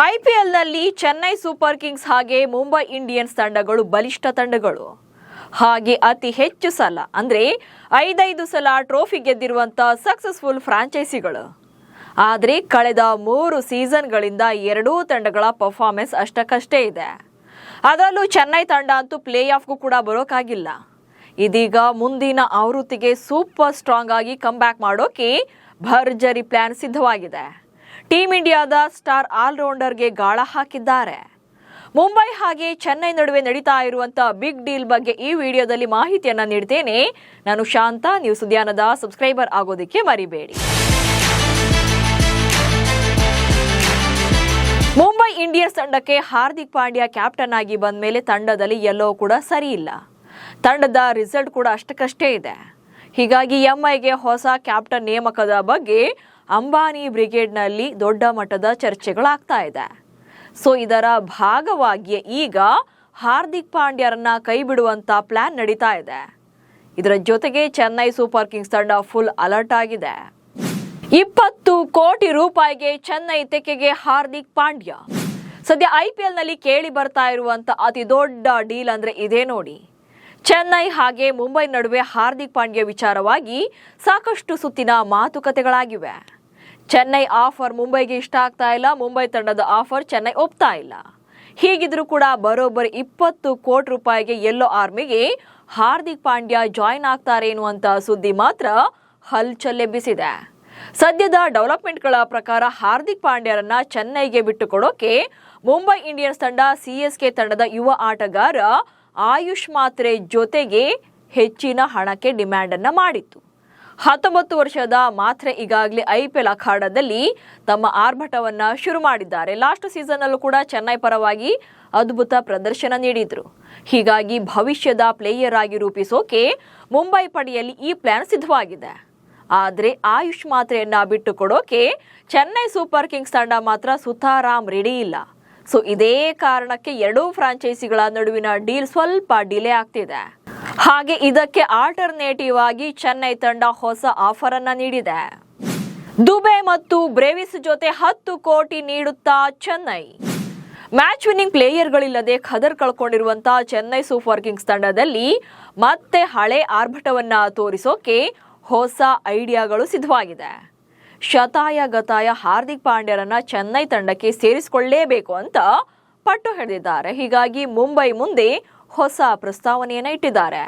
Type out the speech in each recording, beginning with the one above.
ಐಪಿಎಲ್ನಲ್ಲಿ Chennai Super Kings ಹಾಗೆ Mumbai Indians ತಂಡಗಳು ಬಲಿಷ್ಠ ತಂಡಗಳು. ಹಾಗೆ ಅತಿ ಹೆಚ್ಚು ಸಲ ಅಂದರೆ 5 ಸಲ ಟ್ರೋಫಿ ಗೆದ್ದಿರುವಂಥ ಸಕ್ಸಸ್ಫುಲ್ ಫ್ರಾಂಚೈಸಿಗಳು. ಆದರೆ ಕಳೆದ 3 ಸೀಸನ್ಗಳಿಂದ ಎರಡೂ ತಂಡಗಳ ಪರ್ಫಾರ್ಮೆನ್ಸ್ ಅಷ್ಟಕ್ಕಷ್ಟೇ ಇದೆ. ಅದರಲ್ಲೂ ಚೆನ್ನೈ ತಂಡ ಅಂತೂ ಪ್ಲೇ ಆಫ್ಗೂ ಕೂಡ ಬರೋಕ್ಕಾಗಿಲ್ಲ. ಇದೀಗ ಮುಂದಿನ ಆವೃತ್ತಿಗೆ ಸೂಪರ್ ಸ್ಟ್ರಾಂಗ್ ಆಗಿ ಕಮ್ಬ್ಯಾಕ್ ಮಾಡೋಕೆ ಭರ್ಜರಿ ಪ್ಲಾನ್ ಸಿದ್ಧವಾಗಿದೆ. ಟೀಮ್ ಇಂಡಿಯಾದ ಸ್ಟಾರ್ ಆಲ್ರೌಂಡರ್ಗೆ ಗಾಳ ಹಾಕಿದ್ದಾರೆ. ಮುಂಬೈ ಹಾಗೆ ಚೆನ್ನೈ ನಡುವೆ ನಡೀತಾ ಇರುವಂಥ ಬಿಗ್ ಡೀಲ್ ಬಗ್ಗೆ ಈ ವಿಡಿಯೋದಲ್ಲಿ ಮಾಹಿತಿಯನ್ನು ನೀಡ್ತೇನೆ. ನಾನು ಶಾಂತ. ನೀವು ಸುದ್ಯಾನದ ಸಬ್ಸ್ಕ್ರೈಬರ್ ಆಗೋದಕ್ಕೆ ಮರಿಬೇಡಿ. ಮುಂಬೈ ಇಂಡಿಯನ್ಸ್ ತಂಡಕ್ಕೆ ಹಾರ್ದಿಕ್ ಪಾಂಡ್ಯ ಕ್ಯಾಪ್ಟನ್ ಆಗಿ ಬಂದ ಮೇಲೆ ತಂಡದಲ್ಲಿ ಎಲ್ಲವೂ ಕೂಡ ಸರಿ ಇಲ್ಲ. ತಂಡದ ರಿಸಲ್ಟ್ ಕೂಡ ಅಷ್ಟಕ್ಕಷ್ಟೇ ಇದೆ. ಹೀಗಾಗಿ ಎಂಐಗೆ ಹೊಸ ಕ್ಯಾಪ್ಟನ್ ನೇಮಕದ ಬಗ್ಗೆ ಅಂಬಾನಿ ಬ್ರಿಗೇಡ್ನಲ್ಲಿ ದೊಡ್ಡ ಮಟ್ಟದ ಚರ್ಚೆಗಳಾಗ್ತಾ ಇದೆ. ಸೊ ಇದರ ಭಾಗವಾಗಿ ಈಗ ಹಾರ್ದಿಕ್ ಪಾಂಡ್ಯರನ್ನ ಕೈ ಬಿಡುವಂತ ಪ್ಲಾನ್ ನಡೀತಾ ಇದೆ. ಇದರ ಜೊತೆಗೆ ಚೆನ್ನೈ ಸೂಪರ್ ಕಿಂಗ್ಸ್ ತಂಡ ಫುಲ್ ಅಲರ್ಟ್ ಆಗಿದೆ. 20 ಕೋಟಿ ರೂಪಾಯಿಗೆ ಚೆನ್ನೈ ತೆಕ್ಕೆಗೆ ಹಾರ್ದಿಕ್ ಪಾಂಡ್ಯ. ಸದ್ಯ ಐಪಿಎಲ್ನಲ್ಲಿ ಕೇಳಿ ಬರ್ತಾ ಇರುವಂತ ಅತಿ ದೊಡ್ಡ ಡೀಲ್ ಅಂದ್ರೆ ಇದೇ ನೋಡಿ. ಚೆನ್ನೈ ಹಾಗೆ ಮುಂಬೈ ನಡುವೆ ಹಾರ್ದಿಕ್ ಪಾಂಡ್ಯ ವಿಚಾರವಾಗಿ ಸಾಕಷ್ಟು ಸುತ್ತಿನ ಮಾತುಕತೆಗಳಾಗಿವೆ. ಚೆನ್ನೈ ಆಫರ್ ಮುಂಬೈಗೆ ಇಷ್ಟ ಆಗ್ತಾ ಇಲ್ಲ, ಮುಂಬೈ ತಂಡದ ಆಫರ್ ಚೆನ್ನೈ ಒಪ್ತಾ ಇಲ್ಲ. ಹೀಗಿದ್ರೂ ಕೂಡ ಬರೋಬ್ಬರಿ 20 ಕೋಟಿ ರೂಪಾಯಿಗೆ ಯೆಲ್ಲೋ ಆರ್ಮಿಗೆ ಹಾರ್ದಿಕ್ ಪಾಂಡ್ಯ ಜಾಯಿನ್ ಆಗ್ತಾರೆ ಎನ್ನುವಂತ ಸುದ್ದಿ ಮಾತ್ರ ಹಲ್ಚಲ್ ಎಬ್ಬಿಸಿದೆ. ಸದ್ಯದ ಡೆವಲಪ್ಮೆಂಟ್ಗಳ ಪ್ರಕಾರ ಹಾರ್ದಿಕ್ ಪಾಂಡ್ಯರನ್ನ ಚೆನ್ನೈಗೆ ಬಿಟ್ಟುಕೊಡೋಕೆ ಮುಂಬೈ ಇಂಡಿಯನ್ಸ್ ತಂಡ ಸಿಎಸ್ಕೆ ತಂಡದ ಯುವ ಆಟಗಾರ ಆಯುಷ್ ಮಾತ್ರೆ ಜೊತೆಗೆ ಹೆಚ್ಚಿನ ಹಣಕ್ಕೆ ಡಿಮ್ಯಾಂಡ್ ಅನ್ನ ಮಾಡಿತ್ತು. 19 ವರ್ಷದ ಮಾತ್ರೆ ಈಗಾಗಲೇ ಐಪಿಎಲ್ ಅಖಾಡದಲ್ಲಿ ತಮ್ಮ ಆರ್ಭಟವನ್ನ ಶುರು ಮಾಡಿದ್ದಾರೆ. ಲಾಸ್ಟ್ ಸೀಸನ್ ಅಲ್ಲೂ ಕೂಡ ಚೆನ್ನೈ ಪರವಾಗಿ ಅದ್ಭುತ ಪ್ರದರ್ಶನ ನೀಡಿದ್ರು. ಹೀಗಾಗಿ ಭವಿಷ್ಯದ ಪ್ಲೇಯರ್ ಆಗಿ ರೂಪಿಸೋಕೆ ಮುಂಬೈ ಪಡೆಯಲ್ಲಿ ಈ ಪ್ಲಾನ್ ಸಿದ್ಧವಾಗಿದೆ. ಆದರೆ ಆಯುಷ್ ಮಾತ್ರೆಯನ್ನ ಬಿಟ್ಟು ಕೊಡೋಕೆ ಚೆನ್ನೈ ಸೂಪರ್ ಕಿಂಗ್ಸ್ ತಂಡ ಮಾತ್ರ ಸುತಾರಾಮ್ ರೆಡಿ ಇಲ್ಲ. ಸೊ ಇದೇ ಕಾರಣಕ್ಕೆ ಎರಡೂ ಫ್ರಾಂಚೈಸಿಗಳ ನಡುವಿನ ಡೀಲ್ ಸ್ವಲ್ಪ ಡಿಲೇ ಆಗ್ತಿದೆ. ಹಾಗೆ ಇದಕ್ಕೆ ಆಲ್ಟರ್ನೇಟಿವ್ ಆಗಿ ಚೆನ್ನೈ ತಂಡ ಹೊಸ ಆಫರ್ ಅನ್ನ ನೀಡಿದೆ. ದುಬೆ ಮತ್ತು ಬ್ರೇವಿಸ್ ಜೊತೆ 10 ಕೋಟಿ ನೀಡುತ್ತಾ ಚೆನ್ನೈ. ಮ್ಯಾಚ್ ವಿನ್ನಿಂಗ್ ಪ್ಲೇಯರ್ಗಳಿಲ್ಲದೆ ಖದರ್ ಕಳ್ಕೊಂಡಿರುವಂತಹ ಚೆನ್ನೈ ಸೂಪರ್ ಕಿಂಗ್ಸ್ ತಂಡದಲ್ಲಿ ಮತ್ತೆ ಹಳೆ ಆರ್ಭಟವನ್ನ ತೋರಿಸೋಕೆ ಹೊಸ ಐಡಿಯಾಗಳು ಸಿದ್ಧವಾಗಿದೆ. ಶತಾಯ ಗತಾಯ ಹಾರ್ದಿಕ್ ಪಾಂಡ್ಯರನ್ನ ಚೆನ್ನೈ ತಂಡಕ್ಕೆ ಸೇರಿಸಿಕೊಳ್ಳಲೇಬೇಕು ಅಂತ ಪಟ್ಟು ಹಿಡಿದಿದ್ದಾರೆ. ಹೀಗಾಗಿ ಮುಂಬೈ ಮುಂದೆ ಹೊಸ ಪ್ರಸ್ತಾವನೆಯನ್ನು ಇಟ್ಟಿದ್ದಾರೆ.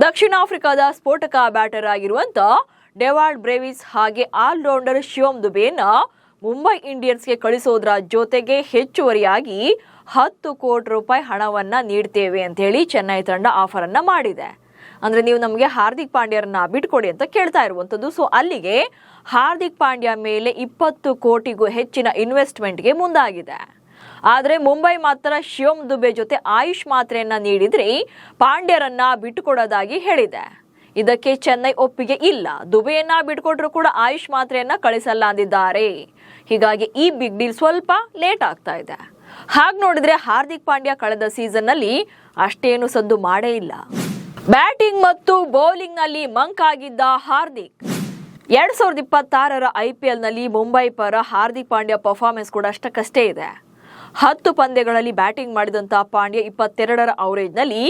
ದಕ್ಷಿಣ ಆಫ್ರಿಕಾದ ಸ್ಫೋಟಕ ಬ್ಯಾಟರ್ ಆಗಿರುವಂತ ಡೆವಾಲ್ಡ್ ಬ್ರೇವಿಸ್ ಹಾಗೆ ಆಲ್ರೌಂಡರ್ ಶಿವಮ್ ದುಬೇನ ಮುಂಬೈ ಇಂಡಿಯನ್ಸ್ಗೆ ಕಳಿಸೋದ್ರ ಜೊತೆಗೆ ಹೆಚ್ಚುವರಿಯಾಗಿ 10 ಕೋಟಿ ರೂಪಾಯಿ ಹಣವನ್ನ ನೀಡ್ತೇವೆ ಅಂತ ಹೇಳಿ ಚೆನ್ನೈ ತಂಡ ಆಫರ್ ಅನ್ನ ಮಾಡಿದೆ. ಅಂದ್ರೆ ನೀವು ನಮಗೆ ಹಾರ್ದಿಕ್ ಪಾಂಡ್ಯರನ್ನ ಬಿಟ್ಕೊಡಿ ಅಂತ ಕೇಳ್ತಾ ಇರುವಂತದ್ದು. ಸೊ ಅಲ್ಲಿಗೆ ಹಾರ್ದಿಕ್ ಪಾಂಡ್ಯ ಮೇಲೆ 20 ಕೋಟಿಗೂ ಹೆಚ್ಚಿನ ಇನ್ವೆಸ್ಟ್ಮೆಂಟ್ಗೆ ಮುಂದಾಗಿದೆ. ಆದರೆ ಮುಂಬೈ ಮಾತ್ರ ಶಿವಮ್ ದುಬೆ ಜೊತೆ ಆಯುಷ್ ಮಾತ್ರೆಯನ್ನ ನೀಡಿದ್ರೆ ಪಾಂಡ್ಯರನ್ನ ಬಿಟ್ಟುಕೊಡೋದಾಗಿ ಹೇಳಿದೆ. ಇದಕ್ಕೆ ಚೆನ್ನೈ ಒಪ್ಪಿಗೆ ಇಲ್ಲ. ದುಬೆಯನ್ನ ಬಿಟ್ಕೊಟ್ರು ಕೂಡ ಆಯುಷ್ ಮಾತ್ರೆಯನ್ನ ಕಳಿಸಲ್ಲ ಅಂದಿದ್ದಾರೆ. ಹೀಗಾಗಿ ಈ ಬಿಗ್ ಡೀಲ್ ಸ್ವಲ್ಪ ಲೇಟ್ ಆಗ್ತಾ ಇದೆ. ಹಾಗೆ ನೋಡಿದ್ರೆ ಹಾರ್ದಿಕ್ ಪಾಂಡ್ಯ ಕಳೆದ ಸೀಸನ್ ನಲ್ಲಿ ಅಷ್ಟೇನು ಸದ್ದು ಮಾಡೇ ಇಲ್ಲ. ಬ್ಯಾಟಿಂಗ್ ಮತ್ತು ಬೌಲಿಂಗ್ ನಲ್ಲಿ ಮಂಕ್ ಆಗಿದ್ದ ಹಾರ್ದಿಕ್ 2026ರ ಐಪಿಎಲ್ ನಲ್ಲಿ ಮುಂಬೈ ಪರ ಹಾರ್ದಿಕ್ ಪಾಂಡ್ಯ ಪರ್ಫಾರ್ಮೆನ್ಸ್ ಕೂಡ ಅಷ್ಟಕ್ಕಷ್ಟೇ ಇದೆ. 10 ಪಂದ್ಯಗಳಲ್ಲಿ ಬ್ಯಾಟಿಂಗ್ ಮಾಡಿದಂತ ಪಾಂಡ್ಯ 22ರ ಅವರೇಜ್ ನಲ್ಲಿ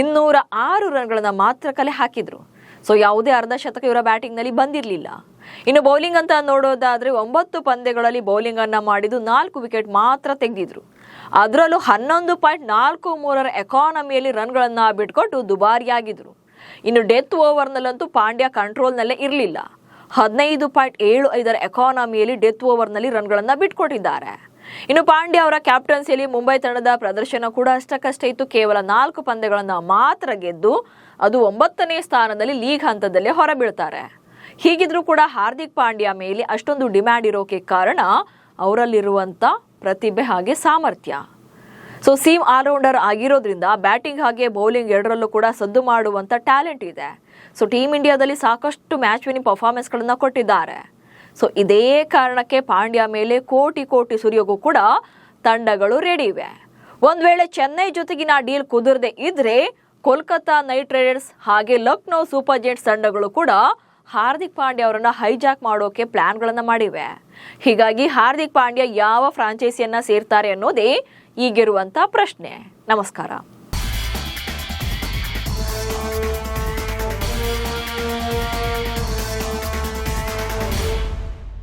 206 ರನ್ಗಳನ್ನ ಮಾತ್ರ ಕಲೆ ಹಾಕಿದ್ರು. ಸೊ ಯಾವುದೇ ಅರ್ಧ ಶತಕ ಇವರ ಬ್ಯಾಟಿಂಗ್ ನಲ್ಲಿ ಬಂದಿರಲಿಲ್ಲ. ಇನ್ನು ಬೌಲಿಂಗ್ ಅಂತ ನೋಡೋದಾದ್ರೆ 9 ಪಂದ್ಯಗಳಲ್ಲಿ ಬೌಲಿಂಗ್ ಅನ್ನ ಮಾಡಿದ್ದು 4 ವಿಕೆಟ್ ಮಾತ್ರ ತೆಗೆದಿದ್ರು. ಅದರಲ್ಲೂ 11.43ರ ಎಕಾನಮಿಯಲ್ಲಿ ರನ್ಗಳನ್ನ ಬಿಟ್ಕೊಟ್ಟು ದುಬಾರಿಯಾಗಿದ್ರು. ಇನ್ನು ಡೆತ್ ಓವರ್ನಲ್ಲಂತೂ ಪಾಂಡ್ಯ ಕಂಟ್ರೋಲ್ನಲ್ಲೇ ಇರಲಿಲ್ಲ. 15.75ರ ಎಕಾನಮಿಯಲ್ಲಿ ಡೆತ್ ಓವರ್ನಲ್ಲಿ ರನ್ಗಳನ್ನ ಬಿಟ್ಕೊಟ್ಟಿದ್ದಾರೆ. ಇನ್ನು ಪಾಂಡ್ಯ ಅವರ ಕ್ಯಾಪ್ಟನ್ಸಿಯಲ್ಲಿ ಮುಂಬೈ ತಂಡದ ಪ್ರದರ್ಶನ ಕೂಡ ಅಷ್ಟಕ್ಕಷ್ಟೇ ಇತ್ತು. ಕೇವಲ 4 ಪಂದ್ಯಗಳನ್ನ ಮಾತ್ರ ಗೆದ್ದು ಅದು 9ನೇ ಸ್ಥಾನದಲ್ಲಿ ಲೀಗ್ ಹಂತದಲ್ಲೇ ಹೊರಬೀಳ್ತಾರೆ. ಹೀಗಿದ್ರೂ ಕೂಡ ಹಾರ್ದಿಕ್ ಪಾಂಡ್ಯ ಮೇಲೆ ಅಷ್ಟೊಂದು ಡಿಮ್ಯಾಂಡ್ ಇರೋಕೆ ಕಾರಣ ಅವರಲ್ಲಿರುವಂತ ಪ್ರತಿಭೆ ಹಾಗೆ ಸಾಮರ್ಥ್ಯ. ಸೊ ಸೀಮ್ ಆಲ್ರೌಂಡರ್ ಆಗಿರೋದ್ರಿಂದ ಬ್ಯಾಟಿಂಗ್ ಹಾಗೆ ಬೌಲಿಂಗ್ ಎರಡರಲ್ಲೂ ಕೂಡ ಸದ್ದು ಮಾಡುವಂತ ಟ್ಯಾಲೆಂಟ್ ಇದೆ. ಸೊ ಟೀಮ್ ಇಂಡಿಯಾದಲ್ಲಿ ಸಾಕಷ್ಟು ಮ್ಯಾಚ್ ವಿನಿಂಗ್ ಪರ್ಫಾರ್ಮೆನ್ಸ್ಗಳನ್ನ ಕೊಟ್ಟಿದ್ದಾರೆ. ಸೊ ಇದೇ ಕಾರಣಕ್ಕೆ ಪಾಂಡ್ಯ ಮೇಲೆ ಕೋಟಿ ಕೋಟಿ ಸುರಿಯೋಗೂ ಕೂಡ ತಂಡಗಳು ರೆಡಿ ಇವೆ. ಒಂದ್ ವೇಳೆ ಚೆನ್ನೈ ಜೊತೆಗಿನ ಡೀಲ್ ಕುದುರದೆ ಇದ್ರೆ ಕೋಲ್ಕತಾ ನೈಟ್ ರೈಡರ್ಸ್ ಹಾಗೆ ಲಕ್ನೋ ಸೂಪರ್ ಜೈಂಟ್ಸ್ ತಂಡಗಳು ಕೂಡ ಹಾರ್ದಿಕ್ ಪಾಂಡ್ಯ ಅವರನ್ನ ಹೈಜಾಕ್ ಮಾಡೋಕೆ ಪ್ಲಾನ್ಗಳನ್ನ ಮಾಡಿವೆ. ಹೀಗಾಗಿ ಹಾರ್ದಿಕ್ ಪಾಂಡ್ಯ ಯಾವ ಫ್ರಾಂಚೈಸಿಯನ್ನ ಸೇರ್ತಾರೆ ಅನ್ನೋದೇ ಈಗಿರುವಂತ ಪ್ರಶ್ನೆ. ನಮಸ್ಕಾರ.